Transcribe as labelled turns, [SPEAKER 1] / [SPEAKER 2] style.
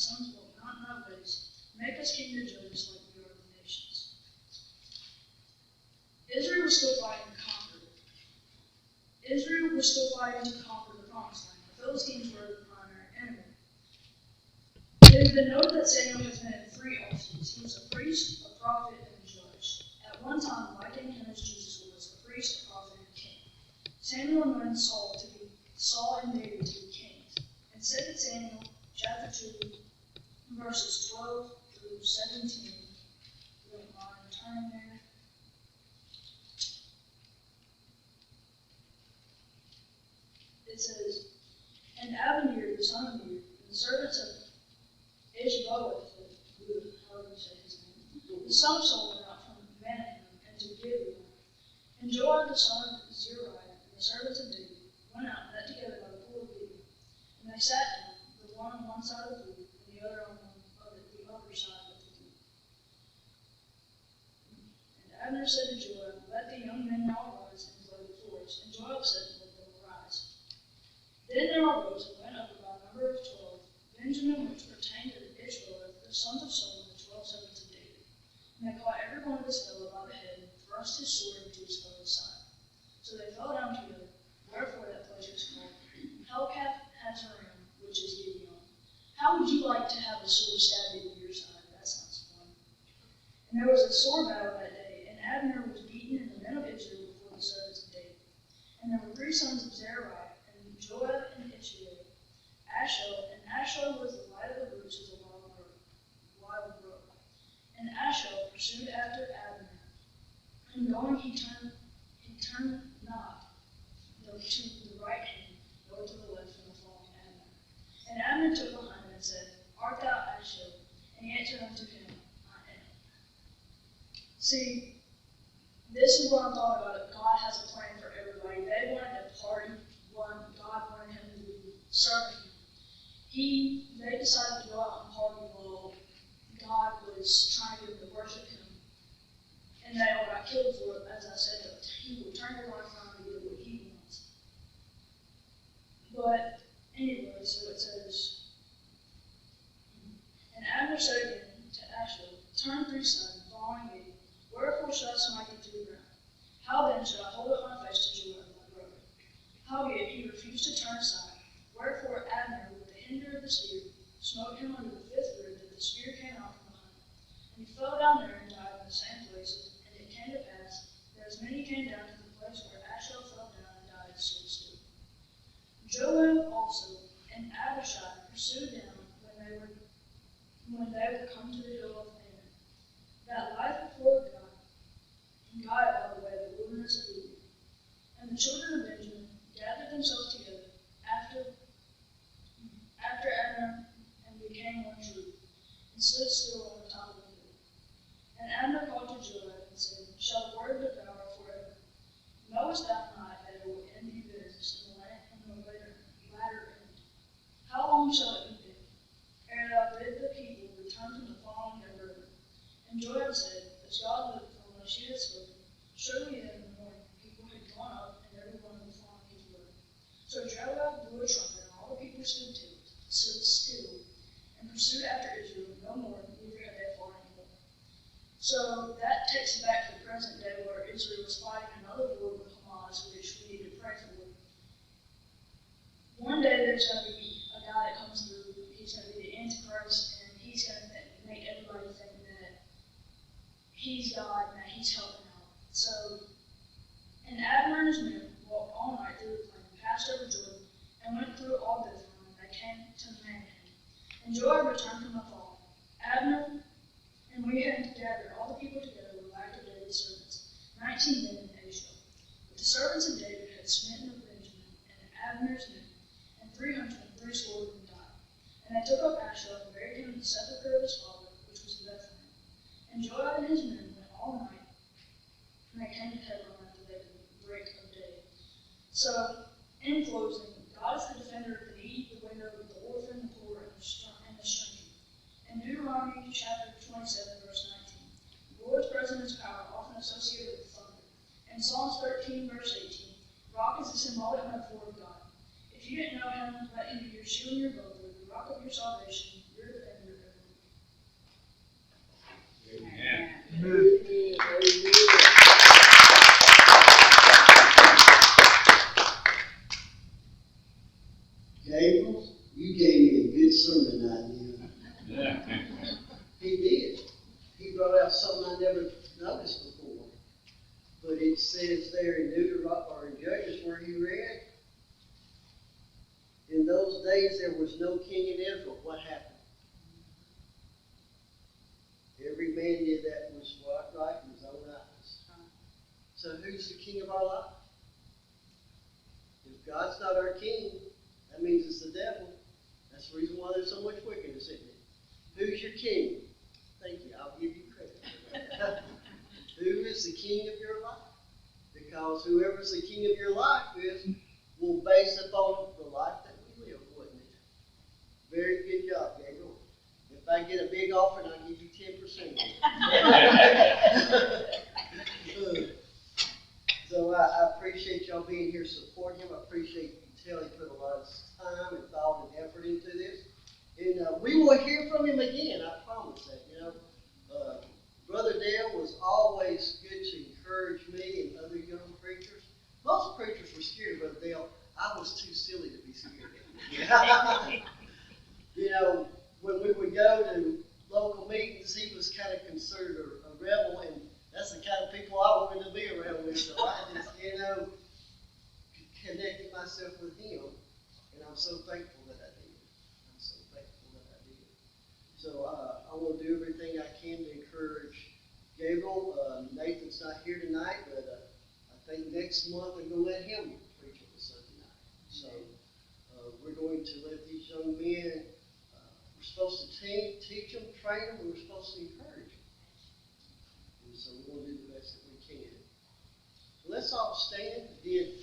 [SPEAKER 1] sons will not in thy ways. Make us king to judge us like we are the nations. Israel was still fighting to conquer. Israel was still fighting to conquer the promised land. The Philistines were the primary enemy. It has been noted that Samuel has been in three offices. He was a priest, a prophet, and a judge. At one time, liking him as Jesus was, a priest, a prophet, and a king. Samuel anointed Saul and David to be kings. In 2 Samuel chapter 2, verses 12 through 17, if you don't mind turning there. It says, And Abner, the son of Ner, and the servants of Ishbosheth, however you say his name, the son of Saul, went out from Mahanaim and to Gibeon. And Joab, the son of Zeruiah, and the servants of David, went out and met together by the pool of Gibeon. And they sat down, the one on one side of the pool, and the other on the other side of the pool. And Abner said to Joab, Let the young men now rise and play before us. And Joab said, Let them arise. Then there arose and went up about a number of 12, Benjamin, which pertained to Ishbosheth, the sons of Saul, and the 12 servants of David. And they caught every one of his fellow by the head, and thrust his sword into his fellow's side. So they fell down together, wherefore that place was called Helkath-Hazzarim, which is Gibeon. How would you like to have a sword stabbed into your side? That sounds fun. And there was a sword battle that day, and Abner was beaten, and the men of Israel before the servants of David. And there were 3 sons of Zeruiah, and Joab and Ishmael, Ashel, and Ashel was the light of the roots of the wild brook. And Ashel pursued after Abner, and going he turned not to the right hand, nor to the left from the falling Abner. And Abner took behind him and said, Art thou Ashel? And he answered unto him, I am. See, this is what I'm talking about. God has a plan for everybody. They wanted to party. God wanted him to be serving him. They decided to go out and party while God was trying to get them to worship him. And they all got killed for it. As I said, he will turn their life around and get what he wants. But anyway, so it says, And Abner said again to Ashel, Turn 3 side, following me. Wherefore should I smite thee to the ground? How then should I hold up my face to Joab my brother? Howbeit he refused to turn aside. Wherefore Abner, with the hinder of the spear, smote him under the 5th rib, that the spear came out from behind him. And he fell down there and died in the same place. And it came to pass that as many came down to the place where Ashel fell down and died, so still. Joab also and Abishai pursued them when they were come to the hill of Ammon, that lieth before God, and God by the way of the wilderness of Eden. And the children of Benjamin gathered themselves together after Abner, and became one troop, and stood still on the top of the hill. And Abner called to Joab and said, Shall the word devour forever? Knowest thou not that it will end in bitterness in the latter end? How long shall it be bitter, ere thou bid the people return from the following their burden? And Joab said, As God liveth, unless she had spoken, surely in the morning the people had gone up, and every one of them following his word. So Joab blew a trumpet, and all the people stood still, and pursued after Israel no more, neither had they fought anymore. So that takes it back to the present day, where Israel was fighting another war with Hamas, which we need to pray for. One day there's going to be a guy that comes through. He's going to be the Antichrist, and he's going to make everybody think that he's God and that he's helping out. So, and Abner and his men walked all night through the plain, passed over Jordan, and went through all Bethlehem, and they came to Mahanaim. And Joab returned from afar. Abner and we had gathered all the people together with lack of David's servants, 19 men in Ashel. But the servants of David had smitten of Benjamin and Abner's men, and 330 of them died. And they took up Ashel and buried him in the sepulchre of his father, which was in Bethlehem. And Joab and his men went all night, and they came to Hebron after the break of day. So, in closing, God is the defender of the needy, the widow, the orphan, the poor, and the stranger. In Deuteronomy chapter 27, verse 19, the Lord's presence and power are often associated with thunder. In Psalms 13, verse 18, rock is a symbolic metaphor of God. If you didn't know him, let him be your shield and your buckler, the rock of your salvation, your defender,
[SPEAKER 2] sermon idea. He did. He brought out something I never noticed before. But it says there in Deuteronomy or in Judges where he read, in those days there was no king in Israel. What happened? Every man did that was right in his own eyes. So who's the king of our life? If God's not our king, that means it's the devil. That's the reason why there's so much wickedness in it. Who's your king? Thank you. I'll give you credit. Who is the king of your life? Because whoever's the king of your life will base upon the life that we live, wouldn't it? Very good job, Gabriel. If I get a big offering, I'll give you 10%. So I appreciate y'all being here supporting him. I appreciate you tell he put a lot of time and thought and effort into this. And we will hear from him again, I promise that. Brother Dale was always good to encourage me and other young preachers. Most preachers were scared of Brother Dale. I was too silly to be scared of him. When we would go to local meetings, he was kind of considered a rebel, and that's the kind of people I wanted to be around with. So I just, connected myself with him, and I'm so thankful that I did. I'm so thankful that I did. So I will do everything I can to encourage Gabriel. Nathan's not here tonight, but I think next month I'm going to let him preach on the Sunday night. So we're going to let these young men, we're supposed to teach them, train them, and we're supposed to encourage them. And so we're going to do the best that we can. So let's all stand. Again,